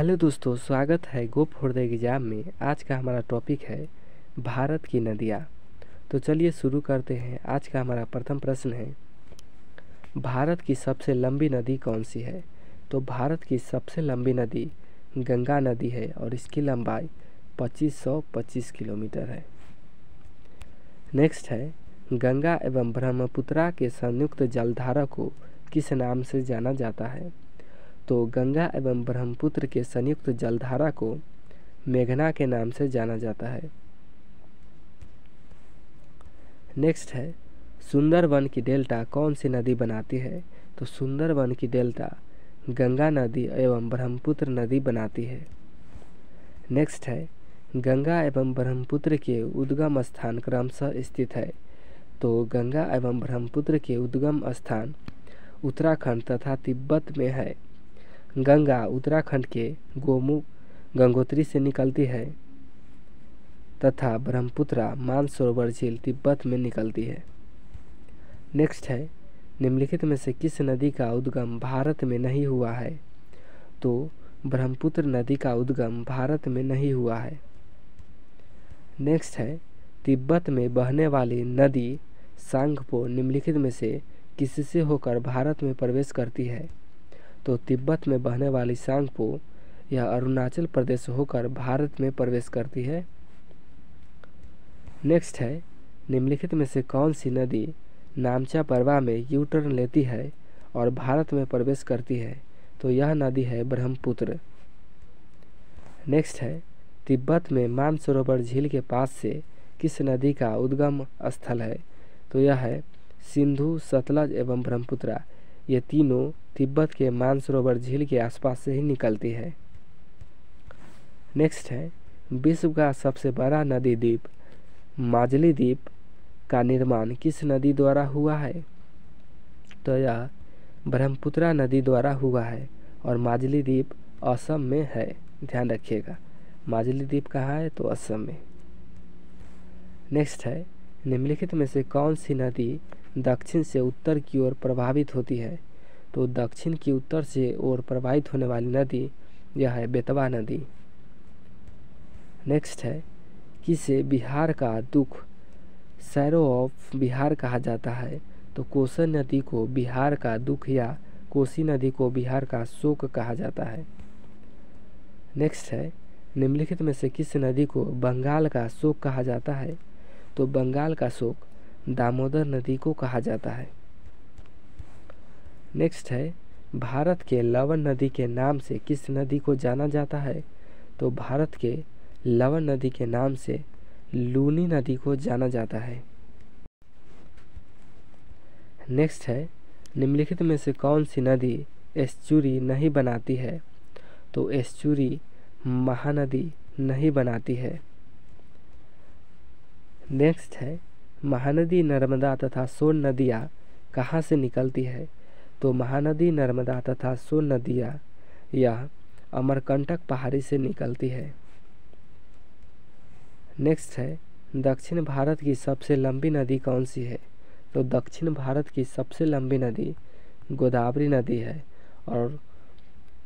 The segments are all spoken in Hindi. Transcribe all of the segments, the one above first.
हेलो दोस्तों, स्वागत है गोप हृदय एग्जाम में। आज का हमारा टॉपिक है भारत की नदियाँ। तो चलिए शुरू करते हैं। आज का हमारा प्रथम प्रश्न है, भारत की सबसे लंबी नदी कौन सी है? तो भारत की सबसे लंबी नदी गंगा नदी है और इसकी लंबाई 2525 किलोमीटर है। नेक्स्ट है, गंगा एवं ब्रह्मपुत्रा के संयुक्त जलधारा को किस नाम से जाना जाता है? तो गंगा एवं ब्रह्मपुत्र के संयुक्त जलधारा को मेघना के नाम से जाना जाता है। नेक्स्ट है, सुंदरवन की डेल्टा कौन सी नदी बनाती है? तो सुंदरवन की डेल्टा गंगा नदी एवं ब्रह्मपुत्र नदी बनाती है। नेक्स्ट है, गंगा एवं ब्रह्मपुत्र के उद्गम स्थान क्रमशः स्थित है। तो गंगा एवं ब्रह्मपुत्र के उद्गम स्थान उत्तराखंड तथा तिब्बत में है। गंगा उत्तराखंड के गोमुख गंगोत्री से निकलती है तथा ब्रह्मपुत्रा मानसरोवर झील तिब्बत में निकलती है। नेक्स्ट है, निम्नलिखित में से किस नदी का उद्गम भारत में नहीं हुआ है? तो ब्रह्मपुत्र नदी का उद्गम भारत में नहीं हुआ है। नेक्स्ट है, तिब्बत में बहने वाली नदी सांगपो निम्नलिखित में से किससे होकर भारत में प्रवेश करती है? तो तिब्बत में बहने वाली सांगपो यह अरुणाचल प्रदेश होकर भारत में प्रवेश करती है। नेक्स्ट है, निम्नलिखित में से कौन सी नदी नामचा परवा में यू टर्न लेती है और भारत में प्रवेश करती है? तो यह नदी है ब्रह्मपुत्र। नेक्स्ट है, तिब्बत में मानसरोवर झील के पास से किस नदी का उद्गम स्थल है? तो यह है सिंधु, सतलज एवं ब्रह्मपुत्रा। ये तीनों तिब्बत के मानसरोवर झील के आसपास से ही निकलती है। नेक्स्ट है, विश्व का सबसे बड़ा नदी द्वीप माजुली द्वीप का निर्माण किस नदी द्वारा हुआ है? तो यह ब्रह्मपुत्रा नदी द्वारा हुआ है और माजुली द्वीप असम में है। ध्यान रखिएगा, माजुली द्वीप कहाँ है? तो असम में। नेक्स्ट है, निम्नलिखित में से कौन सी नदी दक्षिण से उत्तर की ओर प्रभावित होती है? तो दक्षिण की उत्तर से ओर प्रवाहित होने वाली नदी यह है बेतवा नदी। नेक्स्ट है, किसे बिहार का दुख सैरो ऑफ बिहार कहा जाता है? तो कोसी नदी को बिहार का दुख या कोसी नदी को बिहार का शोक कहा जाता है। नेक्स्ट है, निम्नलिखित में से किस नदी को बंगाल का शोक कहा जाता है? तो बंगाल का शोक दामोदर नदी को कहा जाता है। नेक्स्ट है, भारत के लवण नदी के नाम से किस नदी को जाना जाता है? तो भारत के लवण नदी के नाम से लूनी नदी को जाना जाता है। नेक्स्ट है, निम्नलिखित में से कौन सी नदी एस्चुरी नहीं बनाती है? तो एस्चुरी महानदी नहीं बनाती है। नेक्स्ट है, महानदी नर्मदा तथा सोन नदियाँ कहाँ से निकलती है? तो महानदी नर्मदा तथा सोन नदियाँ यह अमरकंटक पहाड़ी से निकलती है। नेक्स्ट है, दक्षिण भारत की सबसे लंबी नदी कौन सी है? तो दक्षिण भारत की सबसे लंबी नदी गोदावरी नदी है और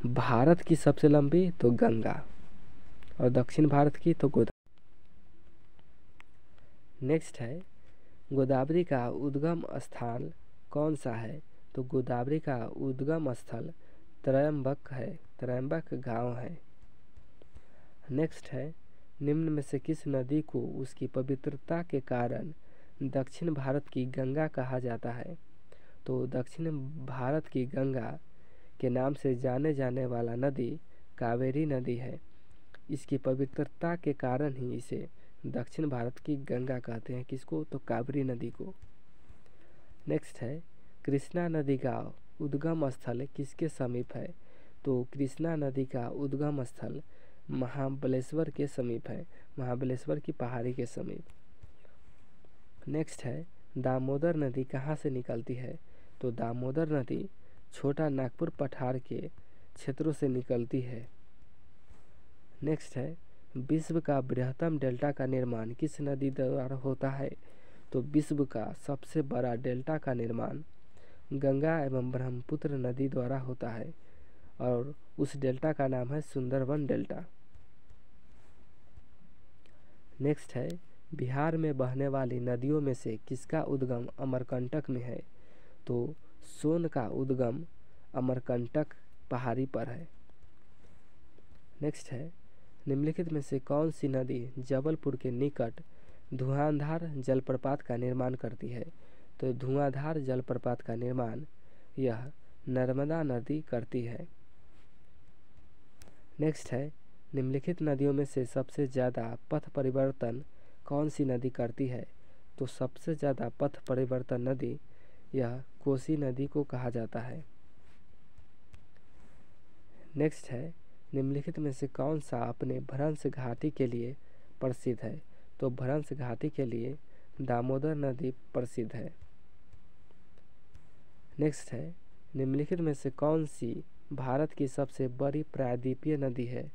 भारत की सबसे लंबी तो गंगा और दक्षिण भारत की तो गोदावरी। नेक्स्ट है, गोदावरी का उद्गम स्थान कौन सा है? तो गोदावरी का उद्गम स्थल त्रयंबक है, त्रयंबक गांव है। नेक्स्ट है, निम्न में से किस नदी को उसकी पवित्रता के कारण दक्षिण भारत की गंगा कहा जाता है? तो दक्षिण भारत की गंगा के नाम से जाने जाने वाला नदी कावेरी नदी है। इसकी पवित्रता के कारण ही इसे दक्षिण भारत की गंगा कहते हैं। किसको? तो कावेरी नदी को। नेक्स्ट है, कृष्णा नदी का उद्गम स्थल किसके समीप है? तो कृष्णा नदी का उद्गम स्थल महाबलेश्वर के समीप है, महाबलेश्वर की पहाड़ी के समीप। नेक्स्ट है, दामोदर नदी कहाँ से निकलती है? तो दामोदर नदी छोटा नागपुर पठार के क्षेत्रों से निकलती है। नेक्स्ट है, विश्व का बृहत्तम डेल्टा का निर्माण किस नदी द्वारा होता है? तो विश्व का सबसे बड़ा डेल्टा का निर्माण गंगा एवं ब्रह्मपुत्र नदी द्वारा होता है और उस डेल्टा का नाम है सुंदरबन डेल्टा। नेक्स्ट है, बिहार में बहने वाली नदियों में से किसका उद्गम अमरकंटक में है? तो सोन का उद्गम अमरकंटक पहाड़ी पर है। नेक्स्ट है, निम्नलिखित में से कौन सी नदी जबलपुर के निकट धुआंधार जलप्रपात का निर्माण करती है? तो धुआंधार जलप्रपात का निर्माण यह नर्मदा नदी करती है। नेक्स्ट है, निम्नलिखित नदियों में से सबसे ज़्यादा पथ परिवर्तन कौन सी नदी करती है? तो सबसे ज़्यादा पथ परिवर्तन नदी यह कोसी नदी को कहा जाता है। नेक्स्ट है, निम्नलिखित में से कौन सा अपने भ्रंश घाटी के लिए प्रसिद्ध है? तो भ्रंश घाटी के लिए दामोदर नदी प्रसिद्ध है। नेक्स्ट है, निम्नलिखित में से कौन सी भारत की सबसे बड़ी प्रायद्वीपीय नदी है?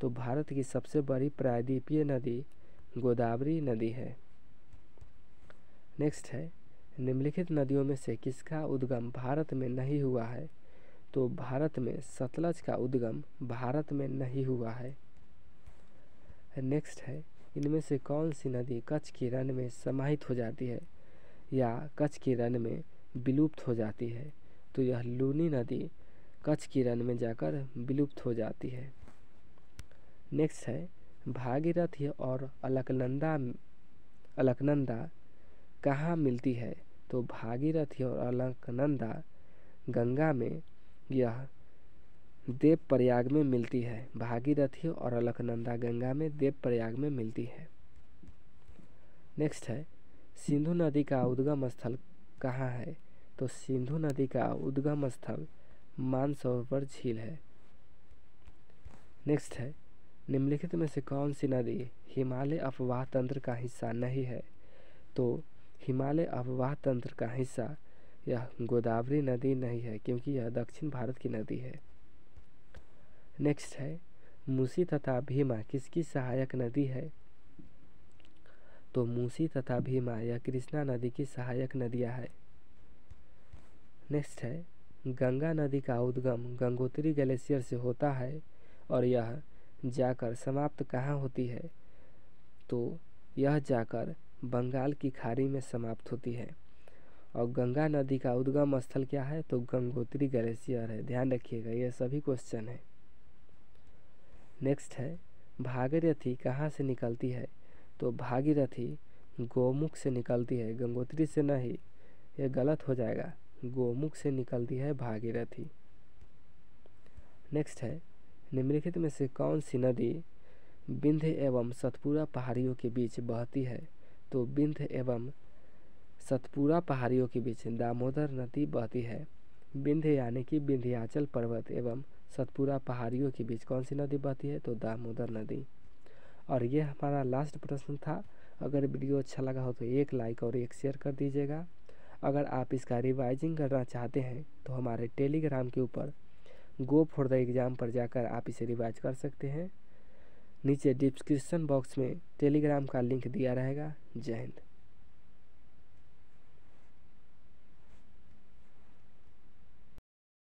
तो भारत की सबसे बड़ी प्रायद्वीपीय नदी गोदावरी नदी है। नेक्स्ट है, निम्नलिखित नदियों में से किसका उद्गम भारत में नहीं हुआ है? तो भारत में सतलज का उद्गम भारत में नहीं हुआ है। नेक्स्ट है, इनमें से कौन सी नदी कच्छ की रण में समाहित हो जाती है या कच्छ की रण में विलुप्त हो जाती है? तो यह लूनी नदी कच्छ की रण में जाकर विलुप्त हो जाती है। नेक्स्ट है, भागीरथी और अलकनंदा कहाँ मिलती है? तो भागीरथी और अलकनंदा गंगा में यह देवप्रयाग में मिलती है। भागीरथी और अलकनंदा गंगा में देवप्रयाग में मिलती है। नेक्स्ट है, सिंधु नदी का उद्गम स्थल कहाँ है? तो सिंधु नदी का उद्गम स्थल मानसरोवर झील है। नेक्स्ट है, निम्नलिखित में से कौन सी नदी हिमालय अपवाह तंत्र का हिस्सा नहीं है? तो हिमालय अपवाह तंत्र का हिस्सा यह गोदावरी नदी नहीं है, क्योंकि यह दक्षिण भारत की नदी है। नेक्स्ट है, मूसी तथा भीमा किसकी सहायक नदी है? तो मूसी तथा भीमा यह कृष्णा नदी की सहायक नदियां है। नेक्स्ट है, गंगा नदी का उद्गम गंगोत्री ग्लेशियर से होता है और यह जाकर समाप्त कहाँ होती है? तो यह जाकर बंगाल की खाड़ी में समाप्त होती है। और गंगा नदी का उद्गम स्थल क्या है? तो गंगोत्री ग्लेशियर है। ध्यान रखिएगा, ये सभी क्वेश्चन है। नेक्स्ट है, भागीरथी कहाँ से निकलती है? तो भागीरथी गोमुख से निकलती है, गंगोत्री से नहीं, ये गलत हो जाएगा। गोमुख से निकलती है भागीरथी। नेक्स्ट है, निम्नलिखित में से कौन सी नदी विंध्य एवं सतपुरा पहाड़ियों के बीच बहती है? तो विंध्य एवं सतपुरा पहाड़ियों के बीच दामोदर नदी बहती है। विंध्य यानी कि विंध्याचल पर्वत एवं सतपुरा पहाड़ियों के बीच कौन सी नदी बहती है? तो दामोदर नदी। और ये हमारा लास्ट प्रश्न था। अगर वीडियो अच्छा लगा हो तो एक लाइक और एक शेयर कर दीजिएगा। अगर आप इसका रिवाइजिंग करना चाहते हैं तो हमारे टेलीग्राम के ऊपर गो फॉर द एग्ज़ाम पर जाकर आप इसे रिवाइज कर सकते हैं। नीचे डिस्क्रिप्शन बॉक्स में टेलीग्राम का लिंक दिया रहेगा। जय हिंद।